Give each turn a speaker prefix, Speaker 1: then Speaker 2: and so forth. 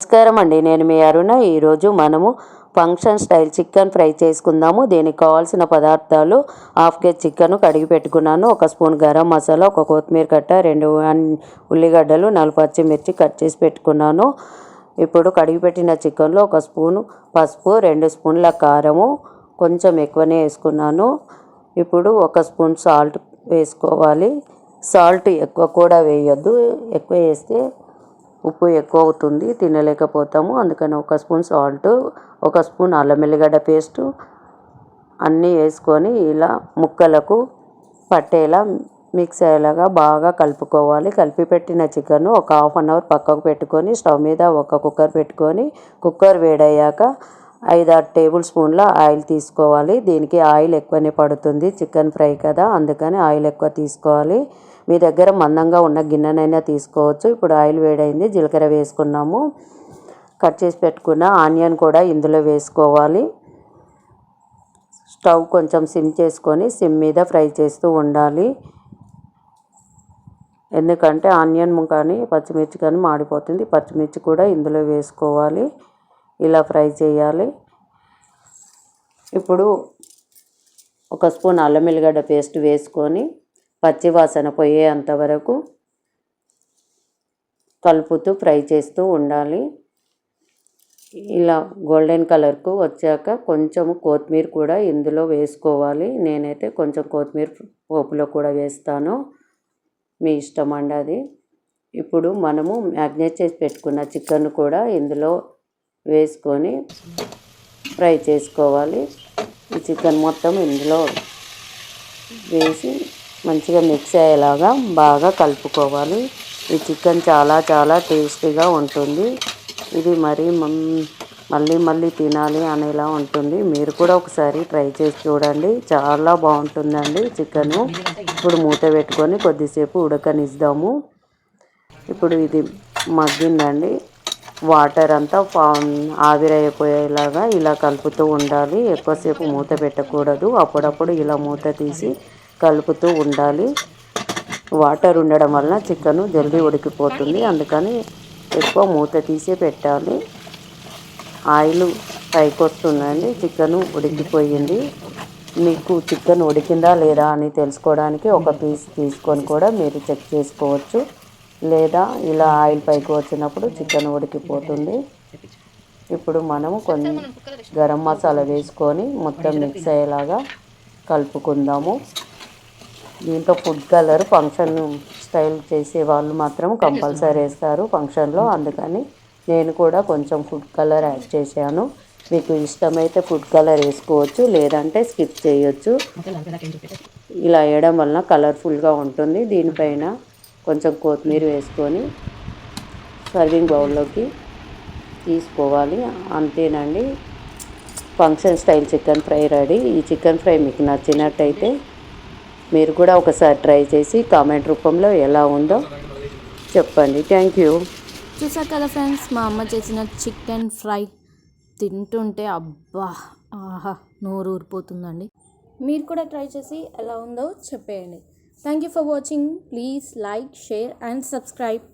Speaker 1: నమస్కారం అండి, నేను మీ అరుణ. ఈరోజు మనము ఫంక్షన్ స్టైల్ చికెన్ ఫ్రై చేసుకుందాము. దీనికి కావాల్సిన పదార్థాలు: హాఫ్ కేజీ చికెన్ కడిగి పెట్టుకున్నాను, 1 స్పూన్ గరం మసాలా, 1 కొత్తిమీర కట్ట, 2 ఉల్లిగడ్డలు, 4 పచ్చిమిర్చి కట్ చేసి పెట్టుకున్నాను. ఇప్పుడు కడిగి పెట్టిన చికెన్లో 1 స్పూను పసుపు, 2 స్పూన్ల కారము, కొంచెం ఎక్కువనే వేసుకున్నాను. ఇప్పుడు 1 స్పూన్ సాల్ట్ వేసుకోవాలి. సాల్ట్ ఎక్కువ కూడా వేయొద్దు, ఎక్కువ వేస్తే ఉప్పు ఎక్కువ అవుతుంది, తినలేకపోతాము. అందుకని 1 స్పూన్ సాల్ట్, 1 స్పూన్ అల్లం వెల్లిగడ్డ పేస్టు అన్నీ వేసుకొని ఇలా ముక్కలకు పట్టేలా మిక్స్ అయ్యేలాగా బాగా కలుపుకోవాలి. కలిపి పెట్టిన చికెన్ ఒక ½ అవర్ పక్కకు పెట్టుకొని స్టవ్ మీద ఒక కుక్కర్ పెట్టుకొని, కుక్కర్ వేడయ్యాక 5-6 టేబుల్ స్పూన్ల ఆయిల్ తీసుకోవాలి. దీనికి ఆయిల్ ఎక్కువనే పడుతుంది, చికెన్ ఫ్రై కదా, అందుకని ఆయిల్ ఎక్కువ తీసుకోవాలి. మీ దగ్గర మందంగా ఉన్న గిన్నెనైనా తీసుకోవచ్చు. ఇప్పుడు ఆయిల్ వేడైంది, జీలకర్ర వేసుకున్నాము. కట్ చేసి పెట్టుకున్న ఆనియన్ కూడా ఇందులో వేసుకోవాలి. స్టవ్ కొంచెం సిమ్ చేసుకొని సిమ్ మీద ఫ్రై చేస్తూ ఉండాలి, ఎందుకంటే ఆనియన్ కానీ పచ్చిమిర్చి కానీ మాడిపోతుంది. పచ్చిమిర్చి కూడా ఇందులో వేసుకోవాలి, ఇలా ఫ్రై చేయాలి. ఇప్పుడు 1 స్పూన్ అల్లం వెల్లిగడ్డ పేస్ట్ వేసుకొని పచ్చి వాసన పోయేంత వరకు కలుపుతూ ఫ్రై చేస్తూ ఉండాలి. ఇలా గోల్డెన్ కలర్కు వచ్చాక కొంచెం కొత్తిమీర కూడా ఇందులో వేసుకోవాలి. నేనైతే కొంచెం కొత్తిమీర పోపులో కూడా వేస్తాను, మీ ఇష్టం అండి అది. ఇప్పుడు మనము మ్యాగ్నేట్ చేసి పెట్టుకున్న చికెన్ కూడా ఇందులో వేసుకొని ఫ్రై చేసుకోవాలి. ఈ చికెన్ మొత్తం ఇందులో వేసి మంచిగా మిక్స్ అయ్యేలాగా బాగా కలుపుకోవాలి. ఈ చికెన్ చాలా చాలా టేస్టీగా ఉంటుంది. ఇది మళ్ళీ మళ్ళీ తినాలి అనేలా ఉంటుంది. మీరు కూడా ఒకసారి ట్రై చేసి చూడండి, చాలా బాగుంటుందండి చికెను. ఇప్పుడు మూత పెట్టుకొని కొద్దిసేపు ఉడకనిద్దాము. ఇప్పుడు ఇది మగ్గిందండి, వాటర్ అంతా ఆవిరైపోయేలాగా ఇలా కలుపుతూ ఉండాలి. ఎక్కువసేపు మూత పెట్టకూడదు, అప్పుడప్పుడు ఇలా మూత తీసి కలుపుతూ ఉండాలి. వాటర్ ఉండడం వలన చికెను జల్దీ ఉడికిపోతుంది, అందుకని ఎక్కువ మూత తీసి పెట్టాలి. ఆయిల్ పైకి వస్తుందండి, చికెను ఉడికిపోయింది. మీకు చికెన్ ఉడికిందా లేదా అని తెలుసుకోవడానికి ఒక పీస్ తీసుకొని కూడా మీరు చెక్ చేసుకోవచ్చు, లేదా ఇలా ఆయిల్ పైకి వచ్చినప్పుడు చికెన్ ఉడికిపోతుంది. ఇప్పుడు మనము కొన్ని గరం మసాలా వేసుకొని మొత్తం మిక్స్ అయ్యేలాగా కలుపుకుందాము. దీంట్లో ఫుడ్ కలర్ ఫంక్షన్ స్టైల్ చేసే వాళ్ళు మాత్రం కంపల్సరీ వేస్తారు ఫంక్షన్లో, అందుకని నేను కూడా కొంచెం ఫుడ్ కలర్ యాడ్ చేశాను. మీకు ఇష్టమైతే ఫుడ్ కలర్ వేసుకోవచ్చు, లేదంటే స్కిప్ చేయొచ్చు. ఇలా వేయడం వలన కలర్ఫుల్గా ఉంటుంది. దీనిపైన కొంచెం కొత్తిమీర వేసుకొని సర్వింగ్ బౌల్లోకి తీసుకోవాలి. అంతేనండి, function style chicken fry ready. ఈ చికెన్ ఫ్రై మీకు నచ్చినట్టయితే మీరు కూడా ఒకసారి ట్రై చేసి కామెంట్ రూపంలో ఎలా ఉందో చెప్పండి. Thank you.
Speaker 2: చూసారు కదా ఫ్రెండ్స్, మా అమ్మ చేసిన చికెన్ ఫ్రై తింటుంటే అబ్బా ఆహా నోరు ఊరిపోతుందండి. మీరు కూడా ట్రై చేసి ఎలా ఉందో చెప్పేయండి. Thank you for watching. Please like, share and subscribe.